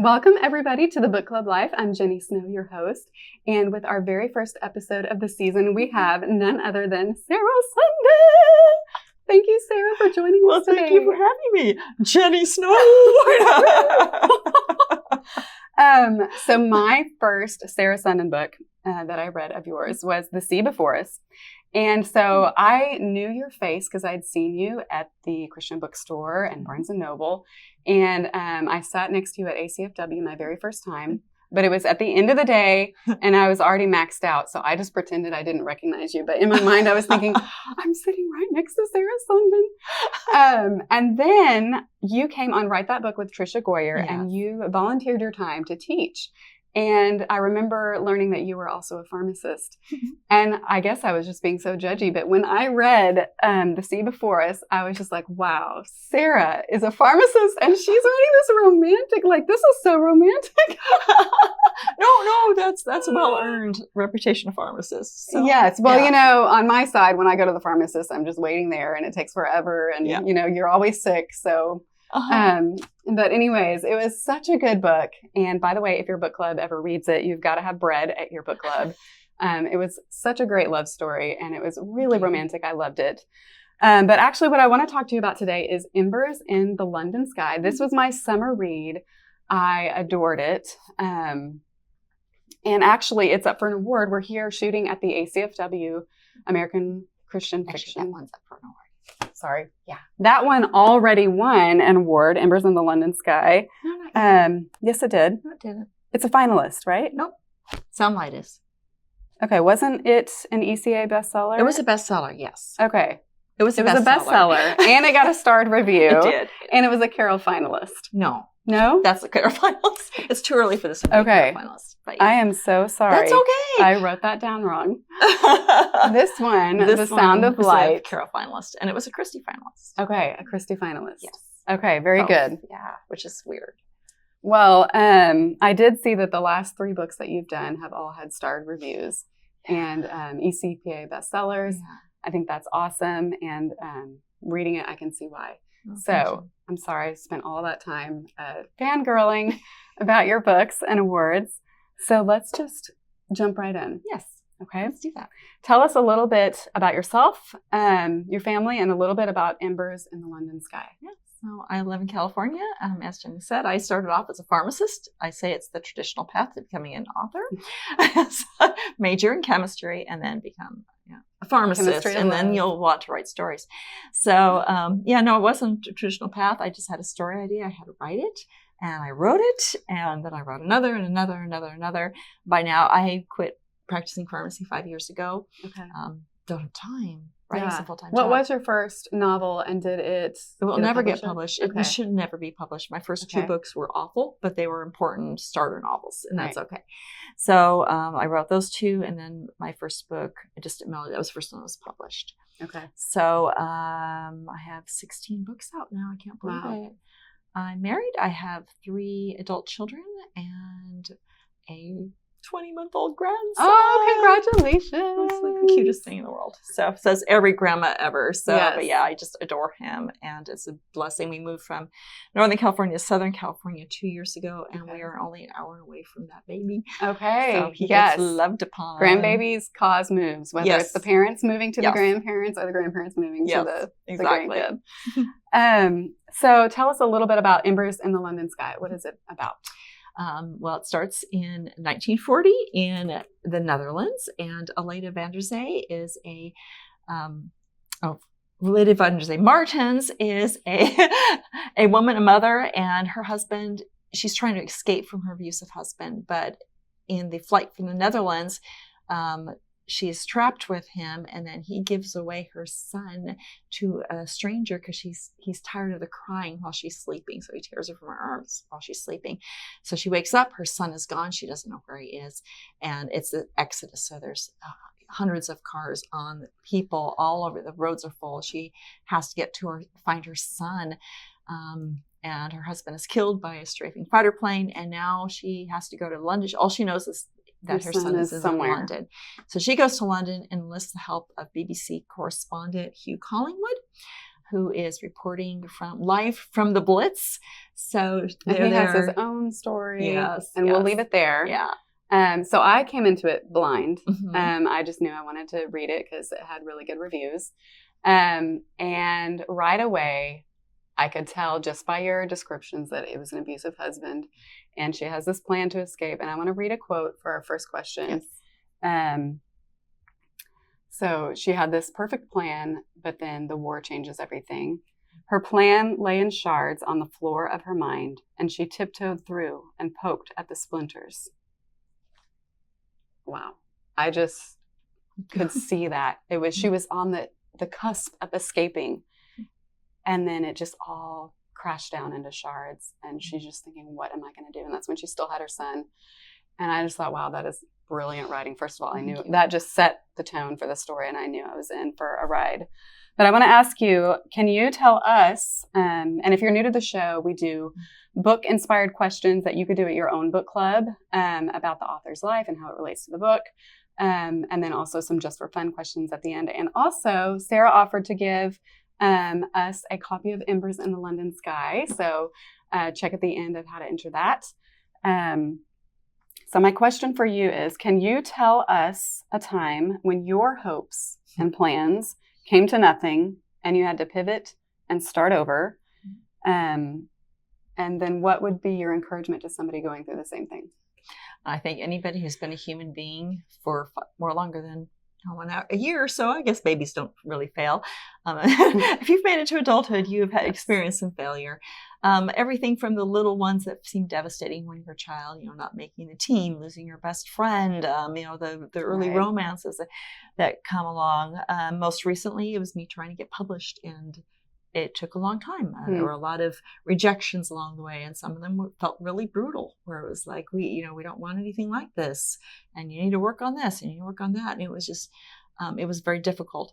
Welcome, everybody, to the Book Club Life. I'm Jenny Snow, your host. And with our very first episode of the season, we have none other than Sarah Sundin. Thank you, Sarah, for joining us today. Thank you for having me, Jenny Snow. So my first Sarah Sundin book that I read of yours was The Sea Before Us. And so I knew your face because I'd seen you at the Christian bookstore and Barnes & Noble. And I sat next to you at ACFW my very first time. But it was at the end of the day, and I was already maxed out. So I just pretended I didn't recognize you. But in my mind, I was thinking, I'm sitting right next to Sarah Sundin. And then you came on Write That Book with Tricia Goyer, and you volunteered your time to teach. And I remember learning that you were also a pharmacist. And I guess I was just being so judgy. But when I read The Sea Before Us, I was just like, wow, Sarah is a pharmacist and she's writing this romantic. Like, this is so romantic. No, that's a well-earned reputation of pharmacists. So, yes. Well, you know, on my side, when I go to the pharmacist, I'm just waiting there and it takes forever. And, you know, you're always sick. So... But anyways, it was such a good book. And by the way, if your book club ever reads it, you've got to have bread at your book club. It was such a great love story and it was really romantic. I loved it. But actually what I want to talk to you about today is Embers in the London Sky. This was my summer read. I adored it. And actually it's up for an award. We're here shooting at the ACFW American Christian Fiction. That one's up for an award. Sorry. Yeah. That one already won an award, Embers in the London Sky. No, not yet. Yes, it did. No, it didn't. It's a finalist, right? Nope. Soundlight is. Okay. Wasn't it an ECA bestseller? It was a bestseller, yes. Okay. It was a bestseller. And it got a starred review. It did. And it was a Carol finalist. No. No? That's the Carol finalist. It's too early for this one to be a Carol finalist. But yeah. I am so sorry. That's okay. I wrote that down wrong. This one, The Sound of Light. Carol finalist. And it was a Christie finalist. Okay. A Christie finalist. Yes. Okay. Very good. Yeah. Which is weird. Well, I did see that the last 3 books that you've done have all had starred reviews and ECPA bestsellers. Yeah. I think that's awesome. And reading it, I can see why. Oh, so I'm sorry I spent all that time fangirling about your books and awards. So let's just jump right in. Yes. Okay. Let's do that. Tell us a little bit about yourself, your family, and a little bit about Embers in the London Sky. Yes. So I live in California. As Jenny said, I started off as a pharmacist. I say it's the traditional path to becoming an author. So, major in chemistry and then become a pharmacist. And then you'll want to write stories. So, it wasn't a traditional path. I just had a story idea. I had to write it. And I wrote it. And then I wrote another and another. By now, I quit practicing pharmacy 5 years ago. Okay. Don't have time. Writing a full-time What job. was your first novel and did it will never get published. Okay. It should never be published. My first 2 books were awful, but they were important starter novels, and that's okay. So I wrote those 2, and then my first book, that was the first one that was published. Okay. So I have 16 books out now. I can't believe it. I'm married. I have 3 adult children and a 20-month-old grandson. Oh, congratulations. It's like the cutest thing in the world. So says every grandma ever. So, But yeah, I just adore him. And it's a blessing. We moved from Northern California to Southern California 2 years ago. And we are only an hour away from that baby. Okay. So he gets loved upon. Grandbabies cause moves, whether it's the parents moving to the grandparents or the grandparents moving to the grandkid. So tell us a little bit about Embers in the London Sky. What is it about? Well, it starts in 1940 in the Netherlands, and Aleda van der Zee is Aleda van der Zee Martens is a woman, a mother, and her husband, she's trying to escape from her abusive husband, but in the flight from the Netherlands, she is trapped with him, and then he gives away her son to a stranger because he's tired of the crying while she's sleeping. So he tears her from her arms while she's sleeping. So she wakes up, her son is gone. She doesn't know where he is. And it's the exodus. So there's hundreds of cars on people all over. The roads are full. She has to get to find her son. And her husband is killed by a strafing fighter plane. And now she has to go to London. All she knows is that her son is somewhere in London. So she goes to London and enlists the help of BBC correspondent Hugh Collingwood, who is reporting live from the Blitz. So and he has his own story. Yes, and we'll leave it there. Yeah. So I came into it blind. Mm-hmm. I just knew I wanted to read it because it had really good reviews. And right away, I could tell just by your descriptions that it was an abusive husband, and she has this plan to escape. And I want to read a quote for our first question. Yes. So she had this perfect plan, but then the war changes everything. Her plan lay in shards on the floor of her mind, and she tiptoed through and poked at the splinters. Wow. I just could see that. She was on the cusp of escaping, and then it just all crashed down into shards, and she's just thinking, what am I going to do? And that's when she still had her son. And I just thought, wow, that is brilliant writing. First of all, I knew that just set the tone for the story, and I knew I was in for a ride. But I want to ask you, can you tell us, and if you're new to the show, we do book-inspired questions that you could do at your own book club about the author's life and how it relates to the book, and then also some just for fun questions at the end. And also, Sarah offered to give us a copy of Embers in the London Sky, so check at the end of how to enter that. So my question for you is, can you tell us a time when your hopes and plans came to nothing and you had to pivot and start over? And then what would be your encouragement to somebody going through the same thing? I think anybody who's been a human being for more longer than a year or so, I guess babies don't really fail. If you've made it to adulthood, you have experienced some failure. Everything from the little ones that seem devastating when you're a child, not making the team, losing your best friend, the early romances that come along. Most recently, it was me trying to get published, and it took a long time. There were a lot of rejections along the way, and some of them felt really brutal, where it was like, we don't want anything like this, and you need to work on this, and you need to work on that. And it was just, it was very difficult.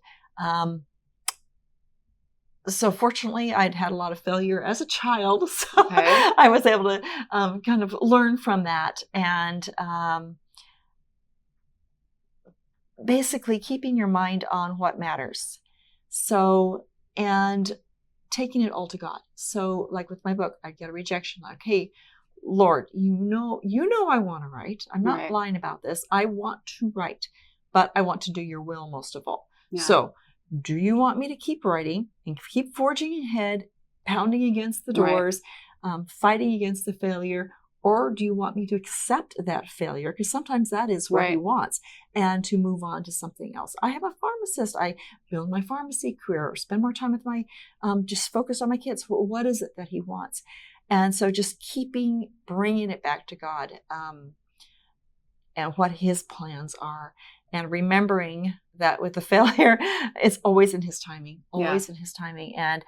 So fortunately, I'd had a lot of failure as a child, so I was able to kind of learn from that, and basically keeping your mind on what matters. So, and taking it all to God. So like with my book, I get a rejection, like, hey, Lord, you know I want to write. I'm not lying about this. I want to write, but I want to do your will most of all. Yeah. So do you want me to keep writing and keep forging ahead, pounding against the doors, fighting against the failure? Or do you want me to accept that failure? Because sometimes that is what he wants, and to move on to something else. I have a pharmacist. I build my pharmacy career, or spend more time with my, just focus on my kids. What is it that he wants? And so just bringing it back to God, and what his plans are, and remembering that with the failure, it's always in his timing, in his timing. And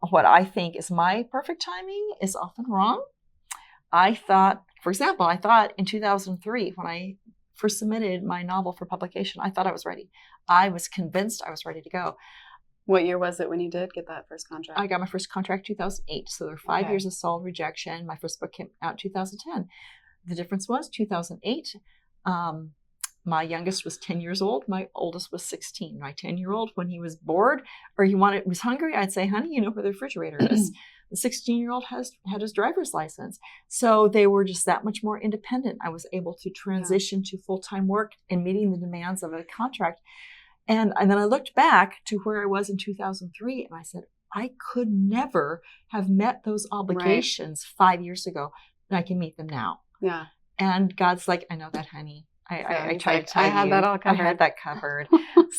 what I think is my perfect timing is often wrong. I thought in 2003, when I first submitted my novel for publication, I thought I was ready. I was convinced I was ready to go. What year was it when you did get that first contract? I got my first contract in 2008. So there were 5 years of solid rejection. My first book came out in 2010. The difference was 2008, my youngest was 10 years old. My oldest was 16. My 10-year-old, when he was bored or was hungry, I'd say, honey, you know where the refrigerator is. The 16-year-old had his driver's license. So they were just that much more independent. I was able to transition to full-time work and meeting the demands of a contract. And then I looked back to where I was in 2003, and I said, I could never have met those obligations 5 years ago, and I can meet them now. Yeah. And God's like, I know that, honey. I tried to tell I had that all covered. I had that covered.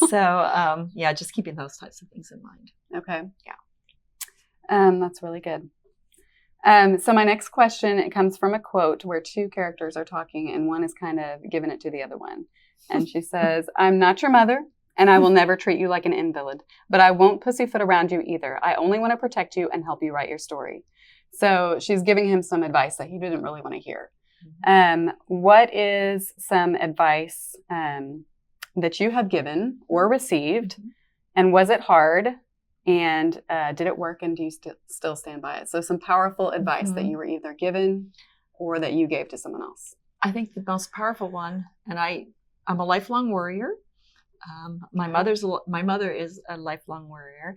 So, just keeping those types of things in mind. Okay. Yeah. That's really good. So my next question, it comes from a quote where two characters are talking and one is kind of giving it to the other one. And she says, I'm not your mother and I will never treat you like an invalid, but I won't pussyfoot around you either. I only want to protect you and help you write your story. So she's giving him some advice that he didn't really want to hear. What is some advice that you have given or received, and was it hard, and did it work, and do you still stand by it? So some powerful advice that you were either given or that you gave to someone else. I think the most powerful one, and I'm a lifelong worrier. My mother is a lifelong worrier.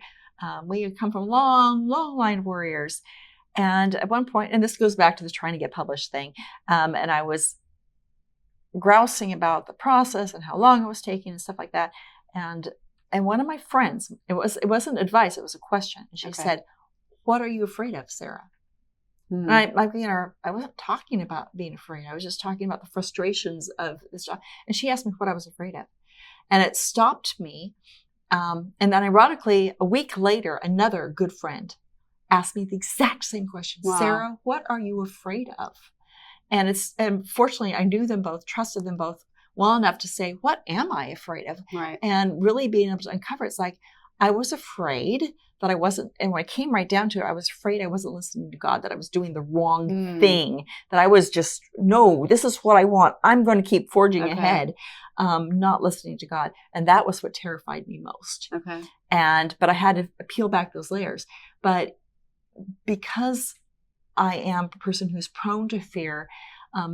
We come from a long, long line of warriors. And at one point, and this goes back to the trying to get published thing, and I was grousing about the process and how long it was taking and stuff like that. And one of my friends, it wasn't advice, it was a question. And she said, "What are you afraid of, Sarah?" And I wasn't talking about being afraid. I was just talking about the frustrations of this job. And she asked me what I was afraid of. And it stopped me. And then ironically, a week later, another good friend asked me the exact same question. Wow. Sarah, what are you afraid of? And fortunately, I knew them both, trusted them both well enough to say, what am I afraid of? Right. And really being able to uncover, it's like, I was afraid that I wasn't, and when I came right down to it, I was afraid I wasn't listening to God, that I was doing the wrong thing, that I was just, no, this is what I want. I'm going to keep forging ahead, not listening to God. And that was what terrified me most. Okay. But I had to peel back those layers. But because I am a person who's prone to fear,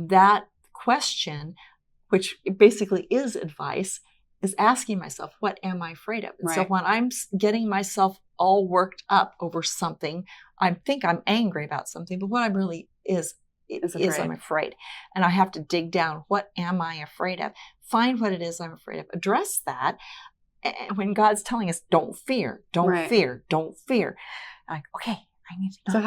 that question, which basically is advice, is asking myself, what am I afraid of? And so when I'm getting myself all worked up over something, I think I'm angry about something, but what I really is I'm afraid. And I have to dig down, what am I afraid of? Find what it is I'm afraid of. Address that. And when God's telling us, don't fear, don't fear, don't fear. I'm like, okay, I need to not So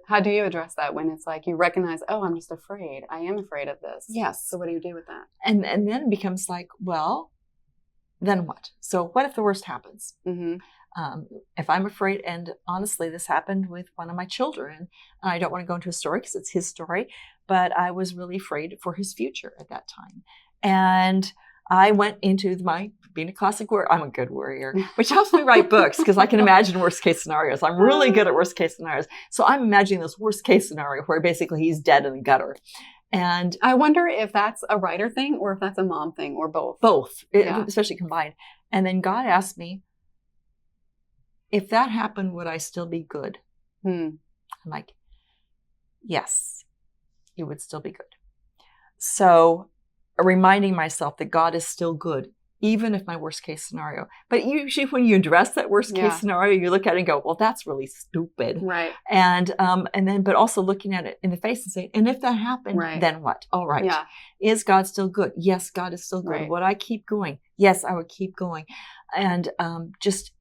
how do you address that when it's like you recognize, oh, I'm just afraid. I am afraid of this. Yes. So what do you do with that? And then it becomes like, well, then what? So what if the worst happens? Mm-hmm. If I'm afraid, and honestly, this happened with one of my children, and I don't want to go into a story because it's his story, but I was really afraid for his future at that time. And I went into being a classic warrior. I'm a good warrior, which helps me write books because I can imagine worst case scenarios. I'm really good at worst case scenarios. So I'm imagining this worst case scenario where basically he's dead in the gutter. And I wonder if that's a writer thing or if that's a mom thing or both. Both, especially combined. And then God asked me, if that happened, would I still be good? I'm like, yes, you would still be good. So reminding myself that God is still good, even if my worst case scenario. But usually when you address that worst case scenario, you look at it and go, well, that's really stupid. Right. And then, but also looking at it in the face and saying, and if that happened, then what? All right. Yeah. Is God still good? Yes, God is still good. Right. Would I keep going? Yes, I would keep going. And just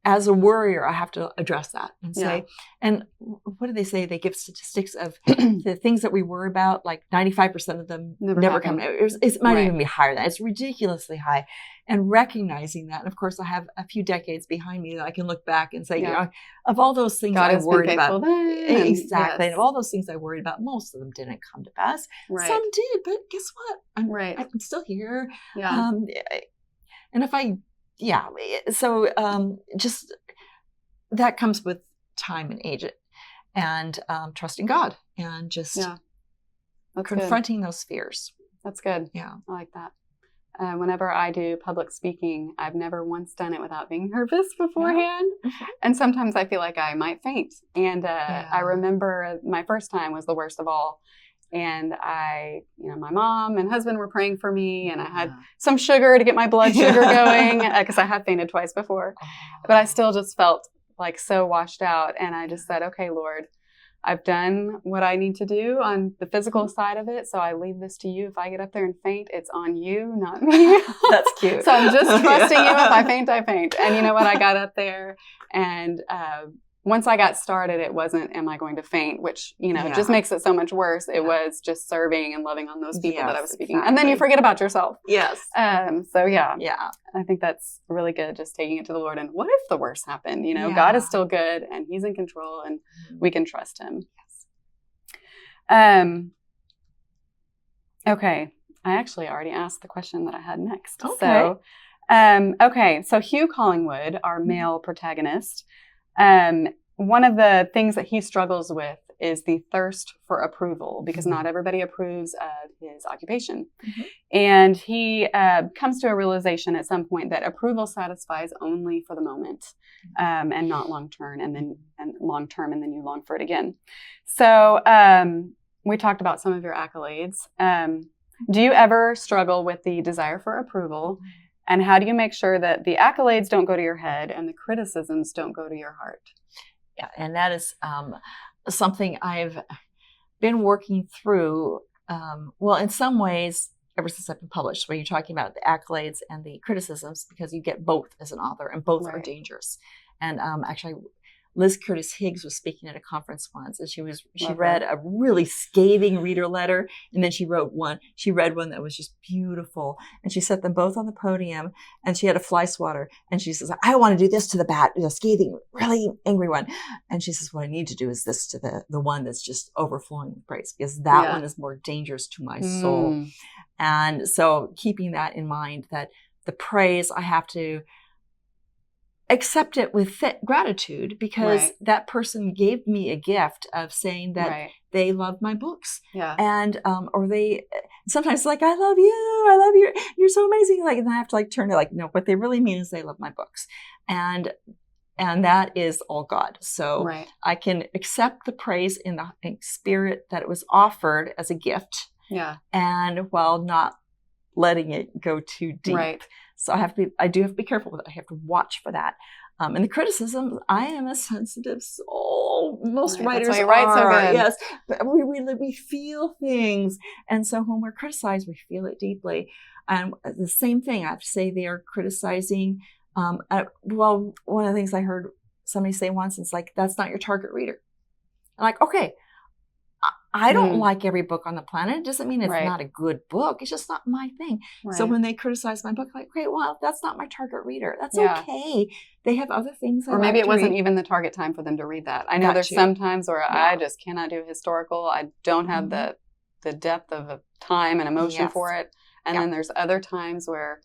as a warrior, I have to address that and say, and what do they say? They give statistics of the things that we worry about, like 95% of them never come. It might even be higher than that. It's ridiculously high. And recognizing that, and of course, I have a few decades behind me that I can look back and say, you know, of all those things I worried about, exactly, and of all those things I worried about, most of them didn't come to pass. Right. Some did, but guess what? I'm still here. Yeah. And if I so just that comes with time and age and trusting God and just confronting those fears. That's good. Yeah. I like that. Whenever I do public speaking, I've never once done it without being nervous beforehand. And sometimes I feel like I might faint. And I remember my first time was the worst of all. And my mom and husband were praying for me, and I had some sugar to get my blood sugar going because I had fainted twice before. But I still just felt like so washed out. And I just said, okay, Lord, I've done what I need to do on the physical side of it. So I leave this to you. If I get up there and faint, it's on you, not me. That's cute. So I'm just trusting you. If I faint, I faint. And you know what? I got up there, and once I got started, it wasn't, am I going to faint? Which, just makes it so much worse. It was just serving and loving on those people that I was speaking. Exactly. And then you forget about yourself. Yes. I think that's really good. Just taking it to the Lord. And what if the worst happened? God is still good and he's in control and we can trust him. Yes. Okay. I actually already asked the question that I had next. Okay. So Hugh Collingwood, our male protagonist, one of the things that he struggles with is the thirst for approval, because not everybody approves of his occupation. And he comes to a realization at some point that approval satisfies only for the moment, and not long-term, and then you long for it again. So we talked about some of your accolades. Do you ever struggle with the desire for approval? And how do you make sure that the accolades don't go to your head and the criticisms don't go to your heart? Yeah, and that is something I've been working through. Well, in some ways, ever since I've been published, where you're talking about the accolades and the criticisms, because you get both as an author, and both are dangerous. And actually, Liz Curtis Higgs was speaking at a conference once, and she read a really scathing reader letter, and then she read one that was just beautiful, and she set them both on the podium, and she had a fly swatter, and she says, I want to do this to the scathing, really angry one, and she says, what I need to do is this to the one that's just overflowing with praise, because that one is more dangerous to my soul. And so keeping that in mind, that the praise, I have to accept it with gratitude, because that person gave me a gift of saying that they love my books. And, or they sometimes like, I love you, you're so amazing. Like, and I have to like turn to like, no, what they really mean is they love my books. And that is all God. So I can accept the praise in the spirit that it was offered as a gift. And while not letting it go too deep. So I do have to be careful with it. I have to watch for that. And the criticism, I am a sensitive soul. Most writers that's why you write so good. Yes, but we feel things. And so when we're criticized, we feel it deeply. And the same thing, I have to say, they are criticizing. Well, one of the things I heard somebody say once is like, that's not your target reader. I'm like, okay, I don't like every book on the planet. It doesn't mean it's not a good book. It's just not my thing. So when they criticize my book, like, okay, well, that's not my target reader. That's okay. They have other things. Or maybe it wasn't even the target time for them to read that. I know there's some times where I just cannot do historical. I don't have the depth of time and emotion for it. And then there's other times where,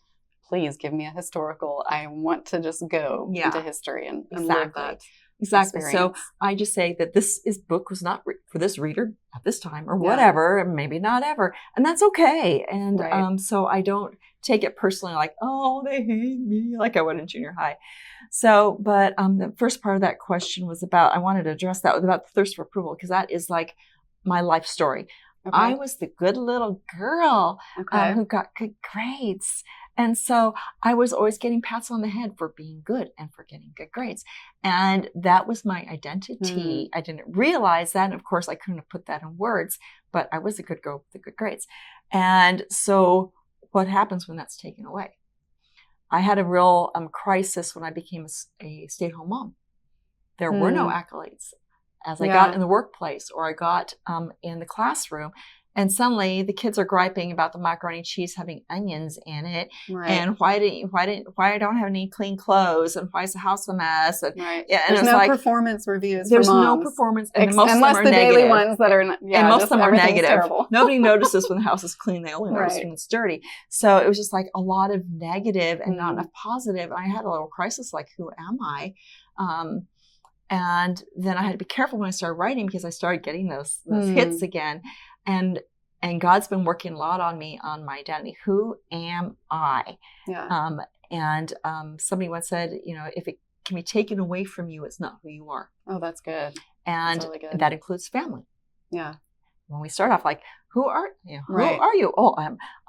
please give me a historical. I want to just go into history and live that. Exactly. So I just say that this book was not for this reader at this time or whatever, maybe not ever. And that's okay. And so I don't take it personally like, oh, they hate me, like I would in junior high. So, but the first part of that question was I wanted to address that about the thirst for approval, because that is like my life story. I was the good little girl who got good grades. And so I was always getting pats on the head for being good and for getting good grades. And that was my identity. I didn't realize that. And of course, I couldn't have put that in words, but I was a good girl with the good grades. And so what happens when that's taken away? I had a real crisis when I became a stay-at-home mom. There were no accolades as I got in the workplace or I got in the classroom. And suddenly the kids are griping about the macaroni and cheese having onions in it, and why I don't have any clean clothes, and why is the house a mess? And, and there's no like, performance reviews. There's for no moms. Performance, and most unless of them are the negative. daily ones that are, and most of them are negative. Terrible. Nobody notices when the house is clean; they only notice when it's dirty. So it was just like a lot of negative and not enough positive. And I had a little crisis, like, who am I? And then I had to be careful when I started writing, because I started getting those hits again. And God's been working a lot on me, on my identity. Who am I? And somebody once said, if it can be taken away from you, it's not who you are. Oh, that's good. And that's really good. That includes family. When we start off like, who are you? Oh,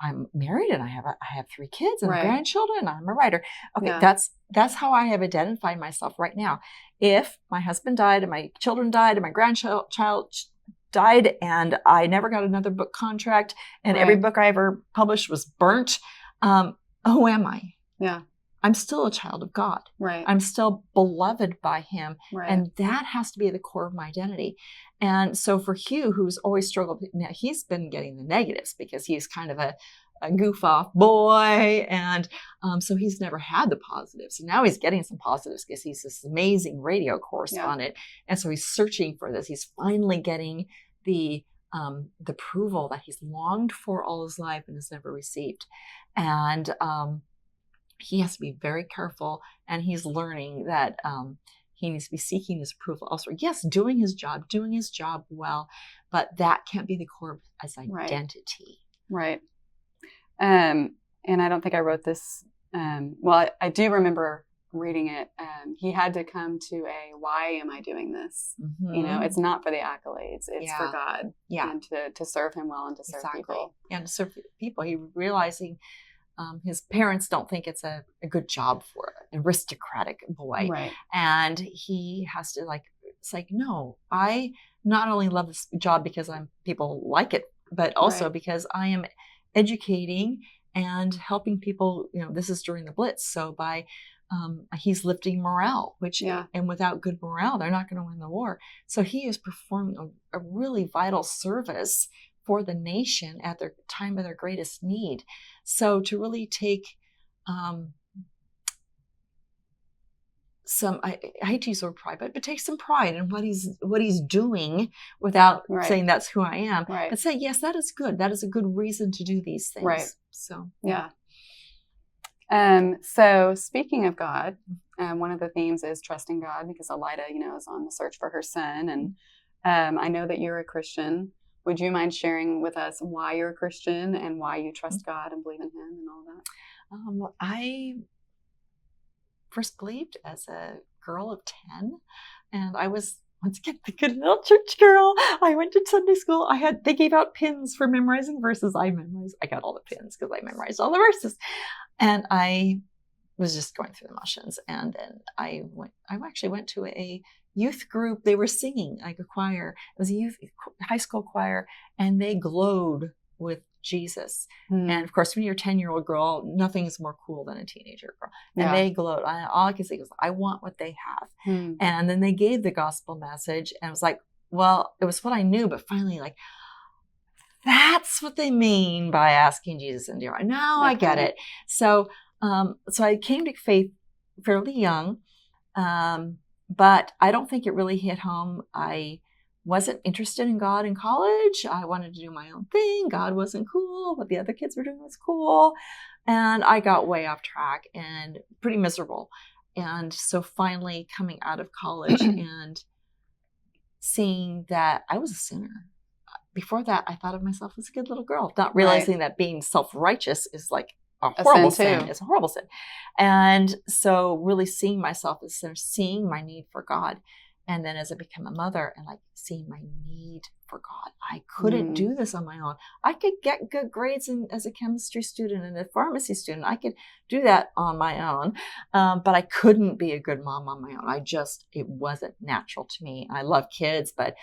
I'm married and I have 3 kids and grandchildren, and I'm a writer. Okay, that's how I have identified myself right now. If my husband died and my children died and my grandchild died and I never got another book contract and every book I ever published was burnt, who am I? I'm still a child of God. I'm still beloved by him. And that has to be at the core of my identity. And so for Hugh, who's always struggled, now he's been getting the negatives because he's kind of a goof off boy. And so he's never had the positives. And now he's getting some positives because he's this amazing radio correspondent. And so he's searching for this. He's finally getting the approval that he's longed for all his life and has never received. And he has to be very careful, and he's learning that he needs to be seeking his approval elsewhere. Yes, doing his job well, but that can't be the core of his identity. And I don't think I wrote this. Well, I do remember reading it. He had to come to a, why am I doing this? It's not for the accolades. It's for God. And to serve him well and to serve people. And to serve people. He realizing his parents don't think it's a good job for an aristocratic boy. Right. And he has to it's like, no, I not only love this job because people like it, but also because I am educating and helping people. This is during the Blitz. So by he's lifting morale, and without good morale, they're not going to win the war. So he is performing a really vital service for the nation at their time of their greatest need. So to really take I hate to use the word pride, but take some pride in what he's doing without saying that's who I am, but say, yes, that is good. That is a good reason to do these things. Right. So, yeah. So speaking of God, one of the themes is trusting God, because Elida, is on the search for her son. And I know that you're a Christian. Would you mind sharing with us why you're a Christian and why you trust God and believe in him and all that? I first believed as a girl of 10, and I was, once again, the good little church girl. I went to Sunday school. They gave out pins for memorizing verses. I got all the pins because I memorized all the verses. And I was just going through the motions. And then I actually went to a youth group. They were singing like a choir. It was a high school choir, and they glowed with Jesus. And of course, when you're a 10-year-old girl, nothing's more cool than a teenager girl. And they glowed. All I could say was, I want what they have. And then they gave the gospel message, and it was like, well, it was what I knew, but finally, that's what they mean by asking Jesus into your heart. Now I get it. So I came to faith fairly young, but I don't think it really hit home. I wasn't interested in God in college. I wanted to do my own thing. God wasn't cool. What the other kids were doing was cool. And I got way off track and pretty miserable. And so finally coming out of college and seeing that I was a sinner. Before that, I thought of myself as a good little girl, not realizing that being self-righteous is like a horrible sin. It's a horrible sin. And so really seeing myself as a sinner, seeing my need for God. And then as I became a mother and seeing my need for God, I couldn't do this on my own. I could get good grades as a chemistry student and a pharmacy student. I could do that on my own, but I couldn't be a good mom on my own. It wasn't natural to me. I love kids, but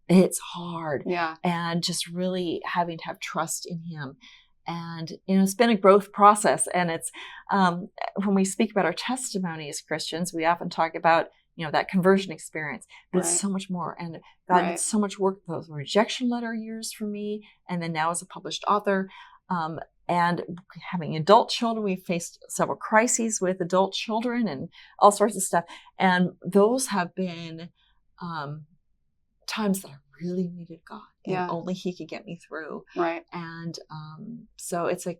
it's hard. Yeah. And just really having to have trust in him. And, it's been a growth process. And it's, when we speak about our testimony as Christians, we often talk about, that conversion experience, but it's so much more. And God did so much work, those rejection letter years for me. And then now as a published author, and having adult children, we've faced several crises with adult children and all sorts of stuff. And those have been, times that I really needed God, and only he could get me through. Right. And, so it's a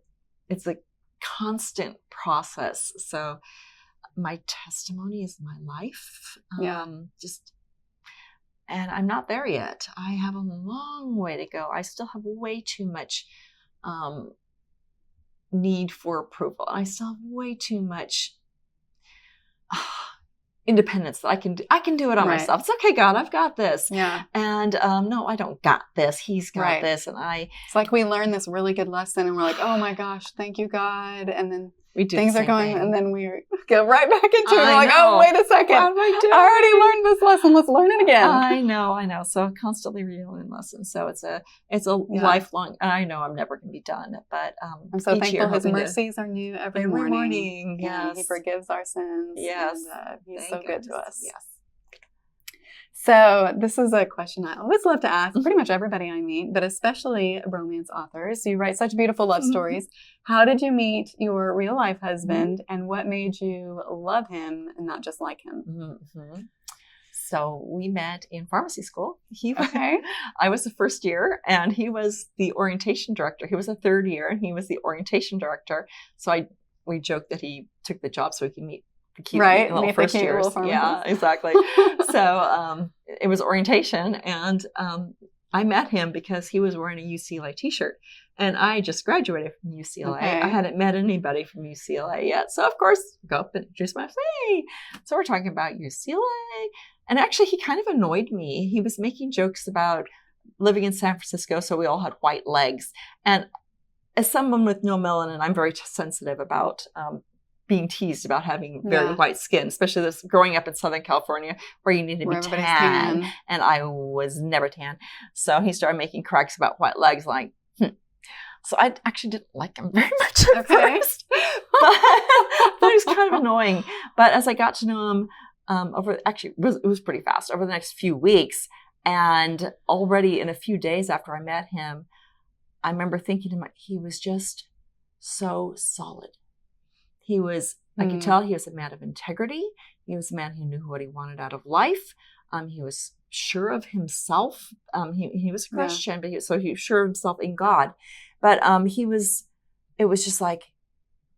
constant process. So my testimony is my life. And I'm not there yet. I have a long way to go. I still have way too much, need for approval. I still have way too much, independence that I can do it on myself. It's okay, God, I've got this. Yeah. And no, I don't got this. He's got this. And it's like we learn this really good lesson and we're like, oh my gosh, thank you, God. And then we do things are going thing. And then we go right back into it. We're like, oh, wait a second. What am I doing? I already learned this lesson. Let's learn it again. I know. So constantly relearning lessons. So it's a lifelong, I know I'm never going to be done, but I'm so thankful his mercies are new every morning. Yes. He forgives our sins. Yes. And, he's so good to us. Yes. So this is a question I always love to ask pretty much everybody I meet, but especially romance authors. You write such beautiful love stories. How did you meet your real life husband, and what made you love him and not just like him? So we met in pharmacy school. I was the first year and he was the orientation director. He was the third year and he was the orientation director. So we joked that he took the job so he could meet the cute little first years. Yeah, exactly. So it was orientation, and I met him because he was wearing a UCLA t-shirt, and I just graduated from UCLA. I hadn't met anybody from UCLA yet, so of course go up and introduce myself. Hey, so we're talking about UCLA, and actually he kind of annoyed me. He was making jokes about living in San Francisco, so we all had white legs, and as someone with no melanin, I'm very sensitive about being teased about having very white skin, especially this growing up in Southern California where you need to be tan. And I was never tan. So he started making cracks about white legs, like, So I actually didn't like him very much at first. But he was kind of annoying. But as I got to know him, it was pretty fast, over the next few weeks. And already in a few days after I met him, I remember thinking to myself, he was just so solid. I could tell he was a man of integrity. He was a man who knew what he wanted out of life. He was sure of himself. He was a Christian, but he was sure of himself in God. But it was just like,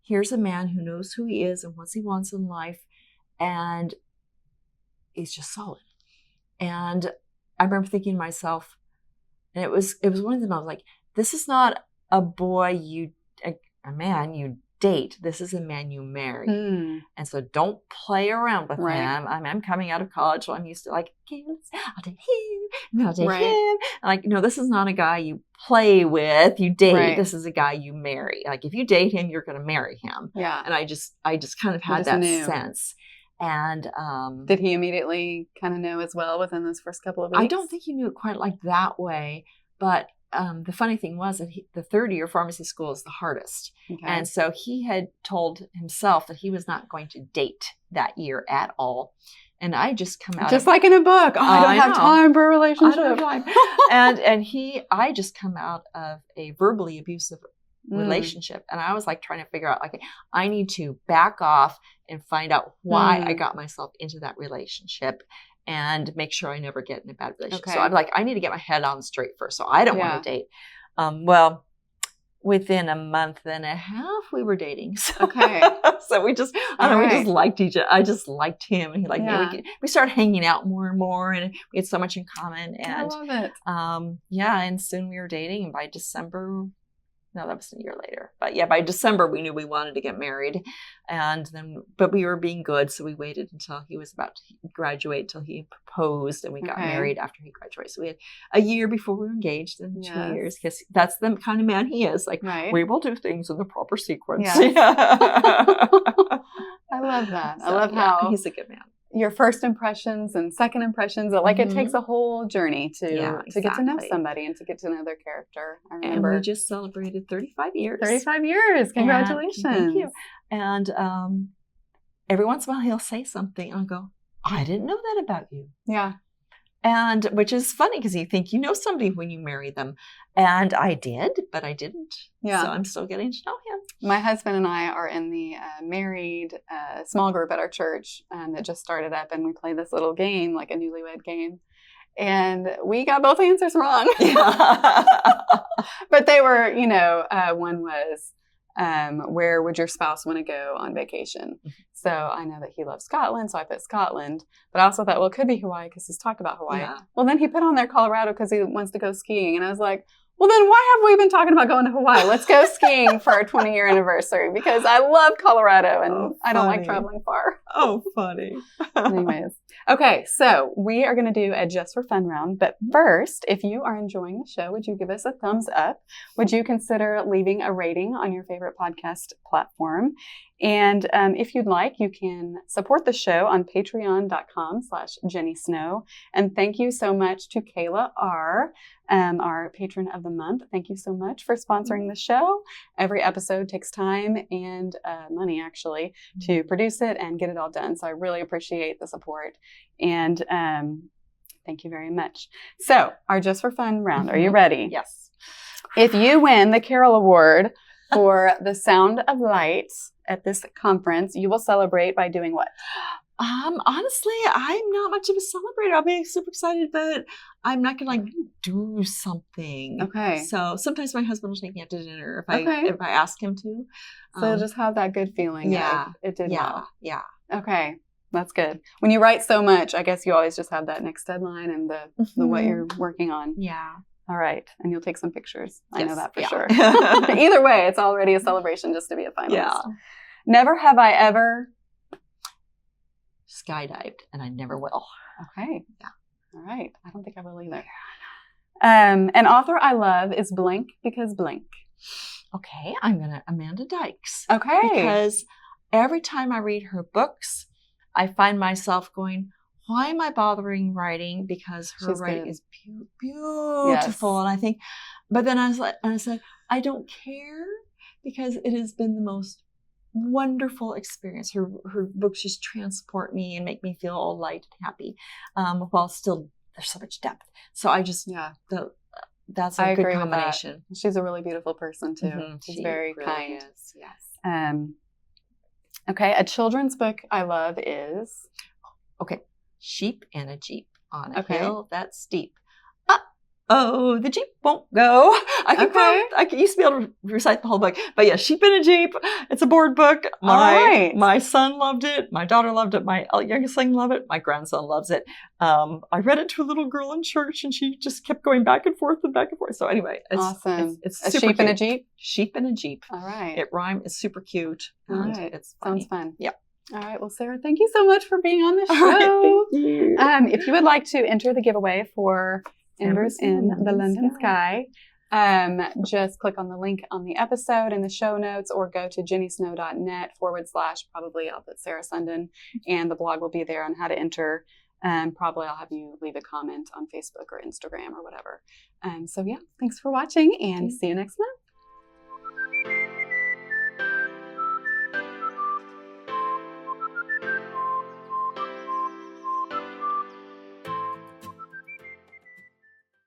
here's a man who knows who he is and what he wants in life. And he's just solid. And I remember thinking to myself, and it was one of them, I was like, this is not a boy a man you date. This is a man you marry. And so don't play around with him. I'm coming out of college, so I'm used to like, okay, I'll date him, I'll date him. And like, no, this is not a guy you play with, you date. This is a guy you marry. Like if you date him, you're going to marry him. Yeah. And I just kind of had that sense. And did he immediately kind of know as well within those first couple of weeks? I don't think he knew it quite like that way, but the funny thing was that the third year pharmacy school is the hardest. Okay. And so he had told himself that he was not going to date that year at all. And I just come out. Just like in a book. Oh, I don't have time for a relationship. I don't have time. I just come out of a verbally abusive relationship. And I was like trying to figure out, like, I need to back off and find out why I got myself into that relationship and make sure I never get in a bad relationship. Okay. So I'm like, I need to get my head on straight first. So I don't want to date. Well, within a month and a half, we were dating. So, so we just, we just liked each other. I just liked him, and he liked me. We started hanging out more and more, and we had so much in common. And I love it. And soon we were dating, and by December. No, that was a year later. But yeah, by December, we knew we wanted to get married. But we were being good. So we waited until he was about to graduate, till he proposed, and we got married after he graduated. So we had a year before we were engaged, and 2 years, because that's the kind of man he is. Like, we will do things in the proper sequence. Yes. I love that. I love how he's a good man. Your first impressions and second impressions, it takes a whole journey to get to know somebody and to get to know their character. I remember. And we just celebrated 35 years. 35 years. Congratulations. Thank you. And every once in a while he'll say something, and I'll go, I didn't know that about you. Yeah. And which is funny, because you think you know somebody when you marry them. And I did, but I didn't. Yeah. So I'm still getting to know him. My husband and I are in the married small group at our church that just started up, and we play this little game, like a newlywed game. And we got both answers wrong. But they were, one was, where would your spouse want to go on vacation? So I know that he loves Scotland, so I put Scotland. But I also thought, well, it could be Hawaii, because he's talked about Hawaii. Yeah. Well, then he put on there Colorado because he wants to go skiing. And I was like, well, then why have we been talking about going to Hawaii? Let's go skiing for our 20-year anniversary, because I love Colorado and I don't like traveling far. Oh, funny. Anyways. Okay, so we are going to do a Just for Fun round. But first, if you are enjoying the show, would you give us a thumbs up? Would you consider leaving a rating on your favorite podcast platform? And if you'd like, you can support the show on patreon.com/JennySnow. And thank you so much to Kayla R., our patron of the month. Thank you so much for sponsoring the show. Every episode takes time and money, actually, to produce it and get it all done. So I really appreciate the support. And thank you very much. So our Just for Fun round. Are you ready? Yes. If you win the Carol Award for The Sound of Light at this conference, you will celebrate by doing what? Honestly, I'm not much of a celebrator. I'll be super excited, but I'm not gonna do something. Okay. So sometimes my husband will take me out to dinner if I ask him to. So just have that good feeling. Yeah. It did well. Yeah. Okay. That's good. When you write so much, I guess you always just have that next deadline and the what you're working on. Yeah. All right. And you'll take some pictures. I know that for sure. Either way, it's already a celebration just to be a finalist. Yeah. Never have I ever skydived, and I never will. Okay. Yeah. All right. I don't think I will either. An author I love is blank because blank. Okay, I'm going to Amanda Dykes. Okay. Because every time I read her books, I find myself going, why am I bothering writing? Because her writing is beautiful. Yes. And I think, but then I said, I don't care, because it has been the most wonderful experience. Her books just transport me and make me feel all light and happy, while still there's so much depth. So I just, that's a good combination. She's a really beautiful person too. Mm-hmm. She's very really kind. Is. Yes. Okay, a children's book I love is Sheep and a Jeep on a hill that's steep. Oh, the Jeep won't go. I used to be able to recite the whole book. But yeah, Sheep and a Jeep. It's a board book. My son loved it. My daughter loved it. My youngest son loved it. My grandson loves it. I read it to a little girl in church, and she just kept going back and forth and back and forth. So anyway, it's awesome. It's a Sheep and a Jeep? Sheep and a Jeep. All right. It rhymes. It's super cute. All right. It's funny. Sounds fun. Yeah. All right. Well, Sarah, thank you so much for being on the show. All right, thank you. If you would like to enter the giveaway for Embers in the London Sky, just click on the link on the episode in the show notes, or go to jennysnow.net / probably I'll put Sarah Sundin, and the blog will be there on how to enter. Probably I'll have you leave a comment on Facebook or Instagram or whatever. So yeah, thanks for watching, and see you next month.